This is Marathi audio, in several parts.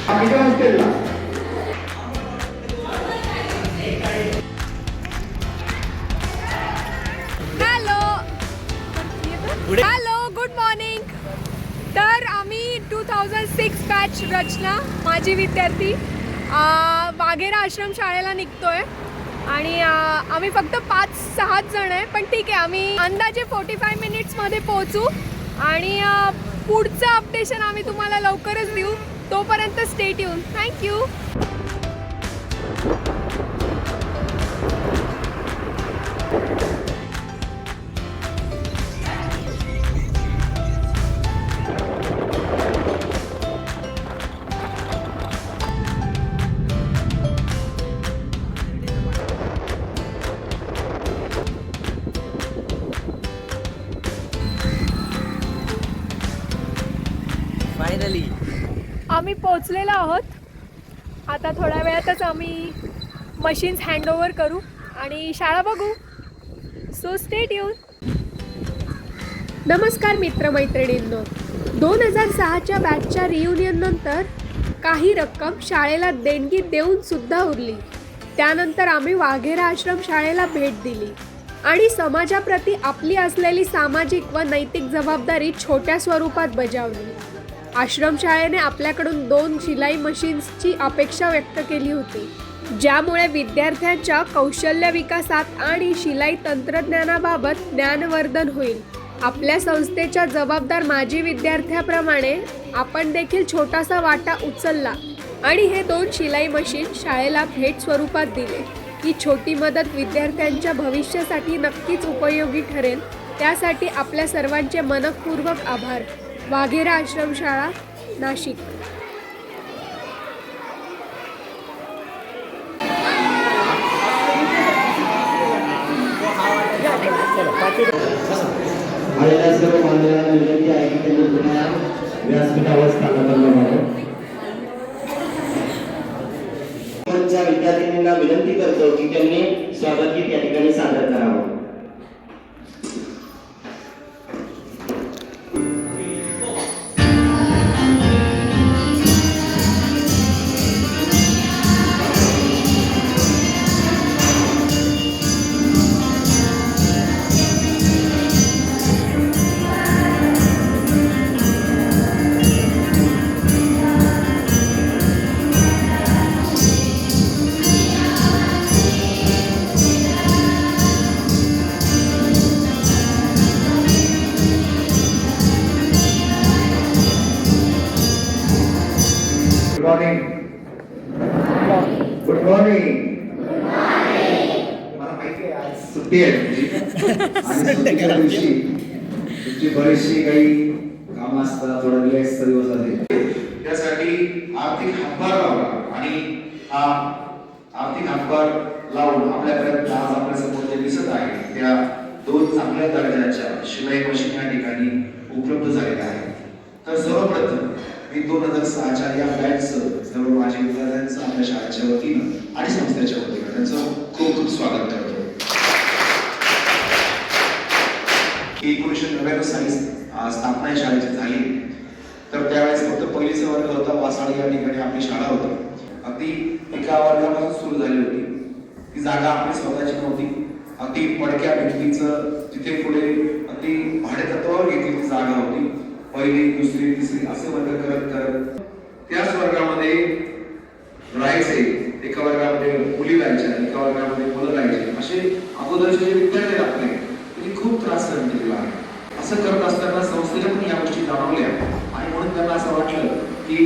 Hello good morning. तर आम्ही 2006 बॅच रचना माझी विद्यार्थी वाघेरा आश्रम शाळेला निघतोय आणि आम्ही फक्त 5-6 जण आहे, पण ठीक आहे, आम्ही अंदाजे 45 मिनिट्समध्ये पोहोचू आणि पुढचं अपडेशन आम्ही तुम्हाला लवकरच देऊ. तोपर्यंत स्टे ट्यून. थँक्यू. फायनली आम्ही पोचलेलो आहोत. आता थोड्या वेळातच आम्ही मशीन्स हँडओव्हर करू आणि शाळा बघू. So stay tune. नमस्कार मित्रमैत्रिणींनो. 2006च्या बॅचच्या रियुनियन नंतर काही रक्कम शाळेला देणगी देऊन सुद्धा उरली. त्यानंतर आम्ही वाघेरा आश्रम शाळेला भेट दिली आणि समाजाप्रती आपली असलेली सामाजिक व नैतिक जबाबदारी छोट्या स्वरूपात बजावली. आश्रमशाळेने आपल्याकडून 2 शिलाई मशीन्सची अपेक्षा व्यक्त केली होती, ज्यामुळे विद्यार्थ्यांच्या कौशल्य विकासात आणि शिलाई तंत्रज्ञानाबाबत ज्ञानवर्धन होईल. आपल्या संस्थेच्या जबाबदार माजी विद्यार्थ्याप्रमाणे आपण देखील छोटासा वाटा उचलला आणि हे 2 शिलाई मशीन शाळेला भेट स्वरूपात दिले. ही छोटी मदत विद्यार्थ्यांच्या भविष्यासाठी नक्कीच उपयोगी ठरेल. त्यासाठी आपल्या सर्वांचे मनःपूर्वक आभार. वाघेरा आश्रमशाळा, नाशिक. आलेल्या सर्व मान्यवरांना विनंती आहे की त्यांनी पुन्हा व्यासपीठावर स्थानापन्न व्हावं. विद्यार्थिनींना विनंती करतो की त्यांनी स्वागत गीत या ठिकाणी सादर करावं. Good morning. मला माहिती आहे आज सुट्टी आहे आणि सुट्टीच्या दिवशी तुमची बरीचशी काही कामं असतात, थोडा रिलॅक्सचा दिवस आहे. त्यासाठी आर्थिक हातभार लावला आणि हा आर्थिक हातभार लावून आपल्यापर्यंत आज आपल्या समोर जे दिसत आहे त्या 2 चांगल्या दर्जाच्या शिलाई मशीन या ठिकाणी उपलब्ध झालेल्या आहेत. तर सर्वप्रथम मी 2006च्या या बॅचचं सर्व माझ्या विद्यार्थ्यांचं आपल्या शाळेच्या वतीनं आणि संस्थेच्या वतीनं त्यांचं खूप खूप स्वागत करतो. 1999 साली स्थापना या शाळेची झाली. तर त्यावेळेस फक्त पहिलीचा वर्ग होता. वासाळी या ठिकाणी आपली शाळा होती. अगदी एका वर्गापासून सुरू झाली होती. ती जागा आपली स्वतःची नव्हती. अगदी पडक्या भिंतीचं तिथे पुढे अगदी भाडेतत्वावर घेतलेली जागा होती. पहिली, दुसरी, तिसरी असे वर्ग करत करत त्याच वर्गामध्ये राहायचे. एका वर्गामध्ये मुली राहायच्या, एका वर्गामध्ये मुलं राहायचे. असे अगोदरचे जे विद्यार्थी आपले त्यांनी खूप त्रास सहन केलेला आहे. असं करत असताना संस्थेला पण या गोष्टी जाणवल्या आणि म्हणून त्यांना असं वाटलं की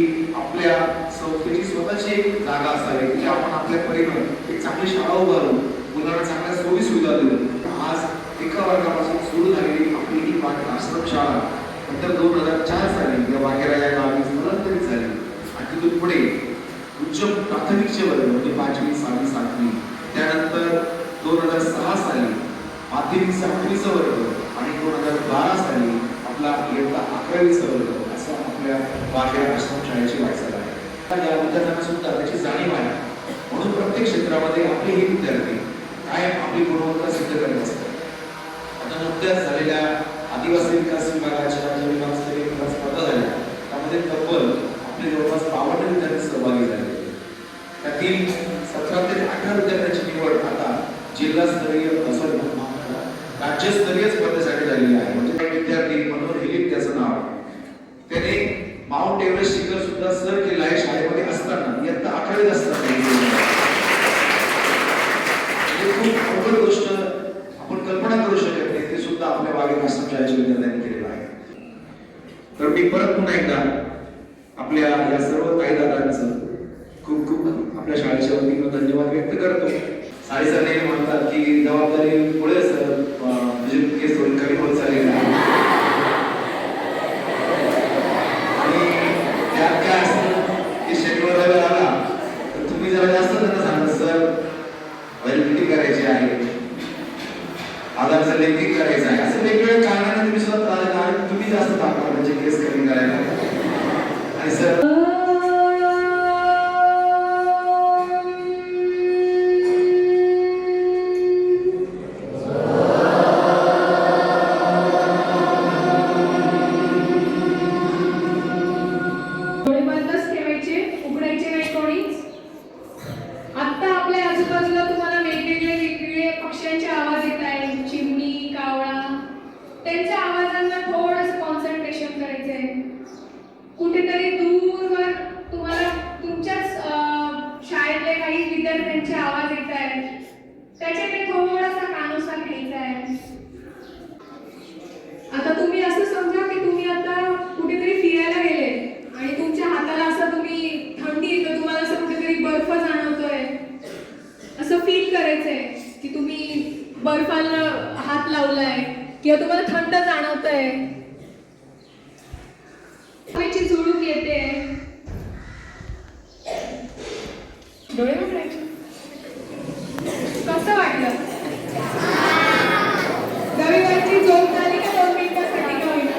आपल्या संस्थेची स्वतःची एक जागा असावी की आपण आपल्या परीनं एक चांगली शाळा उभारू, मुलांना चांगल्या सोयी सुविधा देऊ. आज एका वर्गापासून सुरू झालेली आपली ही आश्रमशाळा नंतर 2004 साली या वाघेरा या गावी स्थलांतरित झाली आणि तिथून पुढे उच्च प्राथमिकचे वर्ग म्हणजे 5वी, 6वी, 7वी, त्यानंतर 2006 साली माध्यमिक 8वीचा वर्ग आणि 2012 साली आपला इयत्ता 11वीचा वर्ग असं आपल्या वाघेरा आश्रमशाळेची वाटचाल आहे. या विद्यार्थ्यांना सुद्धा त्याची जाणीव आहे. म्हणून प्रत्येक क्षेत्रामध्ये आपले हे विद्यार्थी काय आपली गुणवत्ता सिद्ध करत असतात. आता नुकत्याच झालेल्या आदिवासी विकास विभागाच्या स्पर्धा झाल्या. त्यामध्ये तब्बल आपले जवळपास 52 विद्यार्थी राज्यस्तरीय स्पर्धेसाठी झालेली आहे. म्हणजे एक विद्यार्थी मनोहर हिलिक त्याचं नाव, त्याने माउंट एव्हरेस्ट शिखर सुद्धा सर केलं आहे शाळेमध्ये असताना, इयत्ता 11वीत असताना. खूप अवघड गोष्ट आपण कल्पना करू शकत नाही, ते सुद्धा आपल्या वाघेर आश्रम शाळेच्या विद्यार्थ्यांनी केलेलं आहे. तर मी परत पुन्हा एकदा आपल्या या सर्व ताई दादांचं खूप खूप आपल्या शाळेच्या वतीनं धन्यवाद व्यक्त करतो. साडेसर नेहमी म्हणतात की जबाबदारी पुढे सर म्हणजे केस थोडी कमी होत चालली आहे आणि त्यात काय असतं की शेड्यूल रविवार आला तर तुम्ही जरा जास्त त्यांना सांगा सर व्हॅलिडिटी करायची आहे, आधारचं लिंकिंग करायचं आहे, असं वेगवेगळ्या कारणाने तुम्ही सुद्धा त्रास देता आणि तुम्ही जास्त ताकद म्हणजे केस कमी करायला आणि सर डोळे बंदच ठेवायचे, उघडायचे नाही कोणीच. आता आपल्या आजूबाजूला तुम्हाला वेगवेगळे पक्ष्यांचे आवाज येत आहेत, चिमणी, कावळा. त्यांच्या आवाजांना थोडंसं कॉन्सन्ट्रेशन करायचंय. कुठेतरी दूरवर तुम्हाला तुमच्याच शाळेतले काही विद्यार्थ्यांचे आवाज येत आहेत, त्याच्याकडे थोडासा कानोसा घ्यायचा आहे. आता तुम्ही असं समजा की तुम्ही आता कुठेतरी फिरायला गेले आणि तुमच्या हाताला असं तुम्ही थंडी येते, तुम्हाला असं कुठेतरी बर्फ जाणवतोय, असं फील करायचंय की तुम्ही बर्फाला हात लावलाय किंवा तुम्हाला थंड जाणवतंय, हवेची झुळूक येते. डोळे उघडायचे. कसं वाटलं? रविवारची झोप झाली का 2 मिनिटासाठी का होईना?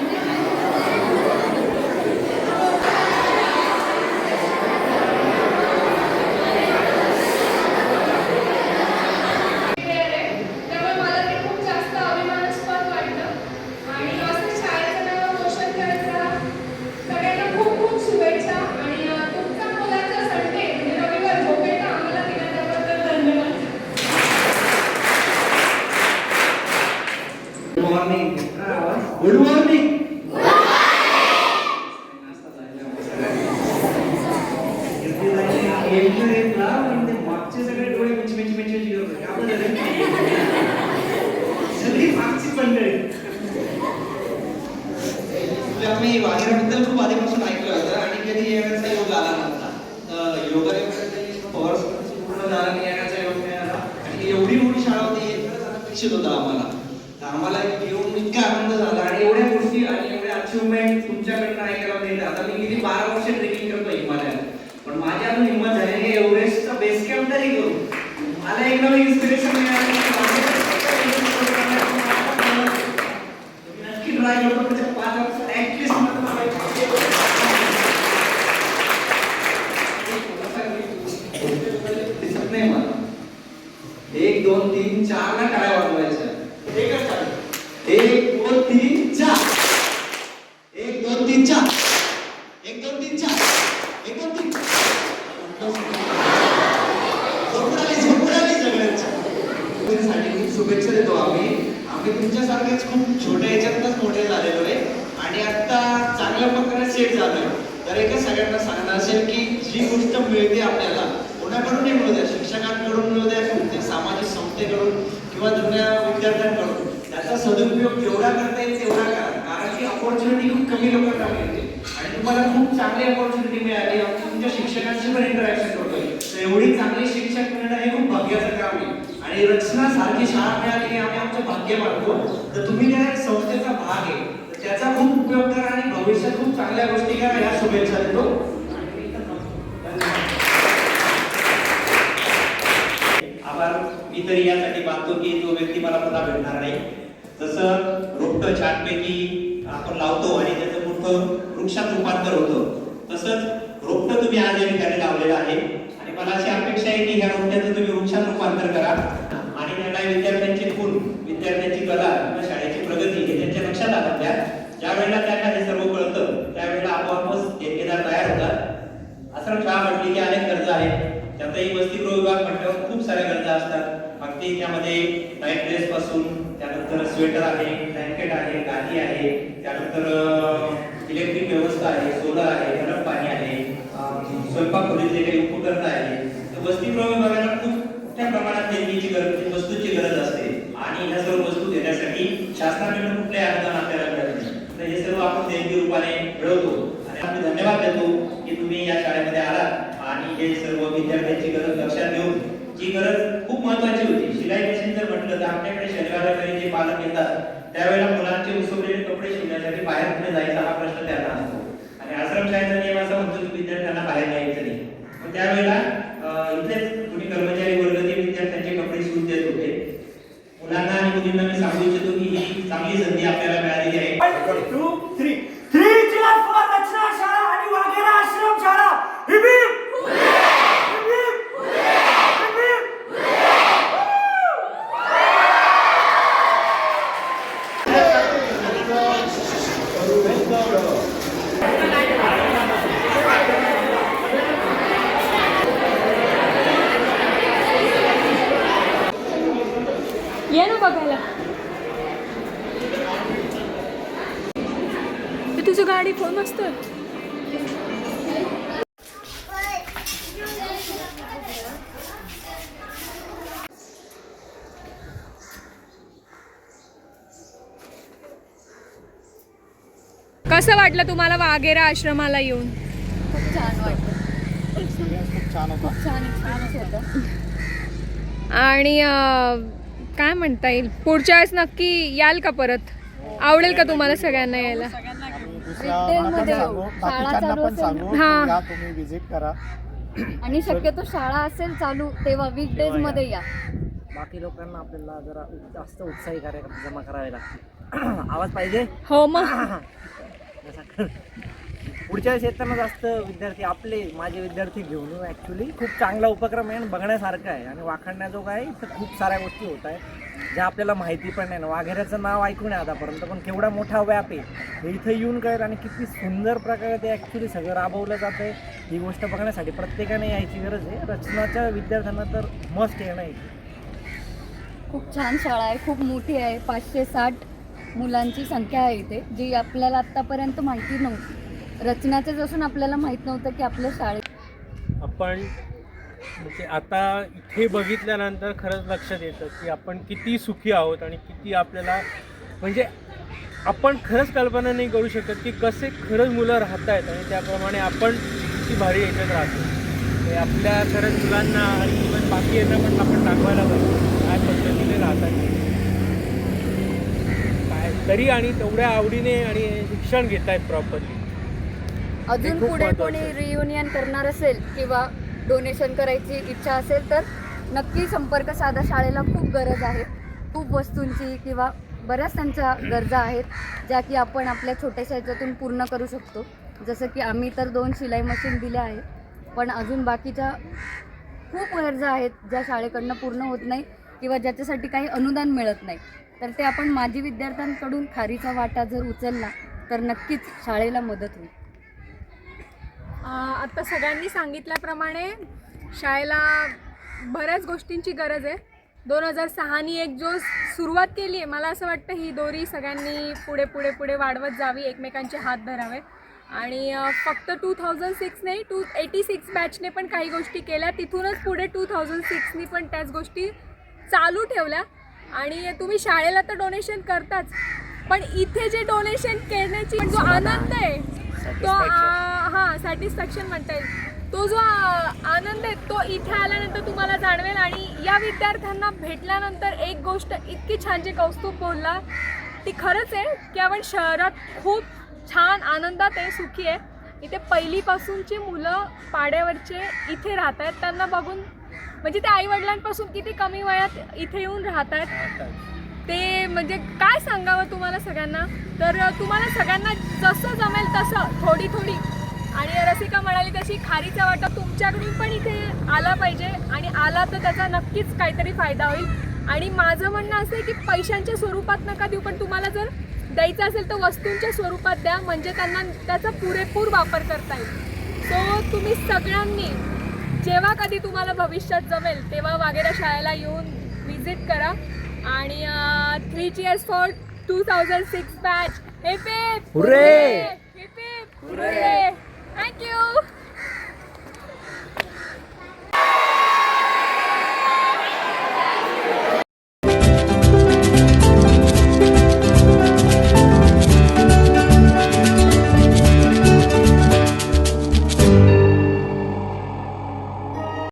त्यामुळे मला ते खूप जास्त अभिमानास्पद वाटलं आणि असं शाळेचं नाव रोशन करत राहा. सगळ्यांना खूप खूप शुभेच्छा आणि तुमचा मुलाचा संडे म्हणजे रविवार झोपेचा आम्हाला दिला त्याबद्दल धन्यवाद. Good morning. Good morning. मागचे सगळे डोळे मिची मिची मिची मिची करत सगळी मागची मंडळी. आम्ही वाघेराबद्दल खूप आधीपासून ऐकलं होतं आणि कधी येण्याचा योग आला नव्हता. योगा पॉवर पूर्ण झाला आणि येण्याचा योग मिळाला आणि एवढी मोठी शाळा होती एकच अपेक्षित होता आम्हाला. तर आम्हाला येऊन इतका आनंद झाला आणि एवढ्या गोष्टी आणि एवढ्या अचिव्हमेंट तुमच्याकडनं ऐकायला मिळतात. आता मी गेली 12 वर्ष ट्रेकिंग करतो हिमालयात, पण माझी अजून हिंमत झाली नाही एव्हरेस्टचा बेस कॅम्प तरी करू. मला एक नवीन इन्स्पिरेशन मिळाली. नक्की ट्राय करतो म्हणजे 5 वर्ष ऍटलीस्ट दिसत नाही मला. 1 2 3 4 ला टाळ्या वाजवायच्या. एकच चालू. 1 2 3 4. 1 2 3 4. 1 2 3 4. 1 2 3. झोपडाली सगळ्यांच्या. साठी खूप शुभेच्छा देतो आम्ही. आम्ही तुमच्यासारखेच खूप छोट्या ह्याच्यातच मोठे झालेलो आहे आणि आता चांगल्या प्रकारे सेट झालोय. तर एकच सगळ्यांना सांगणार असेल की जी गोष्ट मिळते आपल्याला कोणाकडूनही मिळू द्या, शिक्षकांकडून मिळू द्या, कोणत्या सामाजिक संस्थेकडून किंवा जुन्या विद्यार्थ्यांकडून, त्याचा सदुपयोग जेवढा करता येईल तेवढा करा. कारण की अपॉर्च्युनिटी खूप कमी लोकांना मिळते आणि तुम्हाला खूप चांगली अपॉर्च्युनिटी मिळाली. आम्ही तुमच्या शिक्षकांशी पण इंटरॅक्शन करतोय, तर एवढी चांगली शिक्षक मिळणं हे खूप भाग्याचं काम आहे आणि रचना सारखी शाळा मिळाली आम्ही आमचं भाग्य मानतो. तर तुम्ही त्या संस्थेचा भाग आहे, तर त्याचा खूप उपयोग करा आणि भविष्यात खूप चांगल्या गोष्टी करा. ह्या शुभेच्छा देतो. आभार मी तरी यासाठी मानतो की तो व्यक्ती मला पुन्हा भेटणार नाही. जसं रोपटं छानपैकी आपण लावतो आणि त्याचं मोठं वृक्षात रूपांतर होतं, तसंच रोपटं तुम्ही आज या ठिकाणी लावलेलं आहे आणि मला अशी अपेक्षा आहे की ह्या रोपट्याचं तुम्ही वृक्षात रूपांतर करा आणि त्यांना विद्यार्थ्यांचे गुण, विद्यार्थ्यांची कला किंवा शाळेची प्रगती हे त्यांच्या लक्षात आलं. ज्या वेळेला त्यांना हे सर्व कळतं त्यावेळेला आपोआपच ठेकेदार तयार होतात. आश्रमशाळा म्हटली की अनेक गरजा आहेत, त्यातही वसतिगृह विभाग म्हटल्यावर खूप साऱ्या गरजा असतात. अगदी त्यामध्ये नाईट ड्रेस पासून त्यानंतर स्वेटर आहे, ब्लँकेट आहे, गादी आहे, त्यानंतर इलेक्ट्रिक व्यवस्था आहे, सोलर आहे, गरम पाणी आहे, स्वयंपाक खोलीतले काही उपकरण आहे. तर वसतिगृह विभागाला खूप मोठ्या प्रमाणात देणगीची गरज, वस्तूंची गरज असते आणि ह्या सर्व वस्तू देण्यासाठी शासनाकडून कुठल्याही अनुदान आपल्याला मिळत नाही. तर हे सर्व आपण देणगी रूपाने मिळवतो आणि आम्ही धन्यवाद देतो की तुम्ही या शाळेमध्ये आलात आणि हे सर्व विद्यार्थ्यांची गरज लक्षात घेऊन, जी गरज खूप महत्त्वाची होती. शिलाई मशीन जर म्हटलं तर आपल्याकडे शनिवार रविवारी जे पालक येतात त्यावेळेला मुलांचे उसवलेले कपडे शिवण्यासाठी बाहेर कुठे जायचा हा प्रश्न त्यांना असतो आणि आश्रमशाळेचा नियम असा म्हणतो की विद्यार्थ्यांना बाहेर यायचं नाही. पण त्यावेळेला इथलेच कुणी कर्मचारी वर्ग ते विद्यार्थ्यांचे कपडे शिवून देत होते. मुलांना आणि मुलींना मी सांगू इच्छितो की ही चांगली संधी आपल्याला मिळालेली आहे. 1 2 3 3 cheers for रचना शाळा आणि वाघेरा आश्रम शाळा. हिप हिप ये ना बघायला. ते तुझी गाडी फोन असतोय. कसं वाटलं तुम्हाला वाघेरा आश्रमाला येऊन? खूप छान वाटलं. खूप छानच होतं. आणि काय म्हणता येईल, पुढच्या वेळेस नक्की याल का परत? आवडेल का तुम्हाला सगळ्यांना यायला? वीकडेजमध्ये येऊ. शाळा चालू असेल हा. तुम्ही विजिट करा. आणि शक्यतो शाळा असेल चालू तेव्हा वीकडेजमध्ये या. बाकी लोकांना आपल्याला जरा जास्त उत्साही कार्यक्रम जमा करावे लागतील. आवाज पाहिजे. हो मग. पुढच्या वेळेस येताना जास्त विद्यार्थी आपले माझे विद्यार्थी घेऊन ॲक्च्युली खूप चांगला उपक्रम आहे आणि बघण्यासारखा आहे आणि वाखाणण्याजोगा आहे. इथं खूप साऱ्या गोष्टी होत आहेत ज्या आपल्याला माहिती पण नाही. वाघेऱ्याचं नाव ऐकून आहे आतापर्यंत, पण केवढा मोठा व्याप आहे हे इथं येऊन कळेल आणि किती सुंदर प्रकारे ते ॲक्च्युली सगळं राबवलं जातं आहे. ही गोष्ट बघण्यासाठी प्रत्येकाने यायची गरज आहे. रचनाच्या विद्यार्थ्यांना तर मस्ट येणं आहे. खूप छान शाळा आहे, खूप मोठी आहे. 560 मुलांची संख्या आहे इथे, जी आपल्याला आत्तापर्यंत माहिती नव्हती. रचनाचं जसून आपल्याला माहीत नव्हतं की आपल्या शाळेत आपण म्हणजे आता इथे बघितल्यानंतर खरंच लक्षात येतं की आपण किती सुखी आहोत आणि किती आपल्याला म्हणजे आपण खरंच कल्पना नाही करू शकत की कसे खरंच मुलं राहत आहेत आणि त्याप्रमाणे आपण किती भारी याच्यात राहतो. ते आपल्या खरंच मुलांना आणि इव्हन बाकी यांना पण आपण दाखवायला पाहिजे काय पद्धतीने राहतात काय तरी आणि तेवढ्या आवडीने आणि शिक्षण घेत आहेत प्रॉपरली. अजून खूप पुढे महत्त्वाचं कोणी आहे. रियुनियन करणार असेल किंवा डोनेशन करायची इच्छा असेल तर नक्की संपर्क साधा. शाळेला खूप गरज आहे, खूप वस्तूंची किंवा बऱ्याच त्यांच्या गरजा आहेत ज्या की आपण आपल्या छोट्याशा ह्याच्यातून पूर्ण करू शकतो. जसं की आम्ही तर 2 शिलाई मशीन दिल्या आहेत, पण अजून बाकीच्या खूप गरजा आहेत ज्या शाळेकडनं पूर्ण होत नाही किंवा ज्याच्यासाठी काही अनुदान मिळत नाही. तर ते आपण माजी विद्यार्थ्यांकडून खारीचा वाटा जर उचलला तर नक्कीच शाळेला मदत होईल. आता सगळ्यांनी सांगितल्याप्रमाणे शाळेला बऱ्याच गोष्टींची गरज आहे. 2006नी एक जो सुरुवात केली आहे, मला असं वाटतं ही दोरी सगळ्यांनी पुढे पुढे पुढे वाढवत जावी, एकमेकांचे हात धरावे. आणि फक्त 2006 नाही 286 बॅचने पण काही गोष्टी केल्या, तिथूनच पुढे 2006नी पण त्याच गोष्टी चालू ठेवल्या. आणि तुम्ही शाळेला तर डोनेशन करताच, पण इथे जे डोनेशन करण्याची जो आनंद आहे तो हां सॅटिस्फॅक्शन म्हणता येईल, तो जो आनंद आहे तो इथे आल्यानंतर तुम्हाला जाणवेल. आणि या विद्यार्थ्यांना भेटल्यानंतर एक गोष्ट इतकी छान जे कौस्तुभ बोलला ती खरंच आहे की आपण शहरात खूप छान आनंदात आहे, सुखी आहे. इथे पहिलीपासूनची मुलं पाड्यावरचे इथे राहत आहेत, त्यांना बघून म्हणजे ते आईवडिलांपासून किती कमी वयात इथे येऊन राहत आहेत ते म्हणजे काय सांगावं तुम्हाला सगळ्यांना. तर तुम्हाला सगळ्यांना जसं जमेल तसं थोडी थोडी, आणि रसिका म्हणाली तशी खारीचा वाटा तुमच्याकडून पण इथे आला पाहिजे आणि आला तर त्याचा नक्कीच काहीतरी फायदा होईल. आणि माझं म्हणणं असं आहे की पैशांच्या स्वरूपात नका देऊ, पण तुम्हाला जर द्यायचं असेल तर वस्तूंच्या स्वरूपात द्या, म्हणजे त्यांना त्याचा पुरेपूर वापर करता येईल. सो तुम्ही सगळ्यांनी जेव्हा कधी तुम्हाला भविष्यात जमेल तेव्हा वाघेरा शाळेला येऊन व्हिजिट करा आणि 3 cheers for 2006 batch. Hip hip Hooray! Hip hip Hooray! Thank you.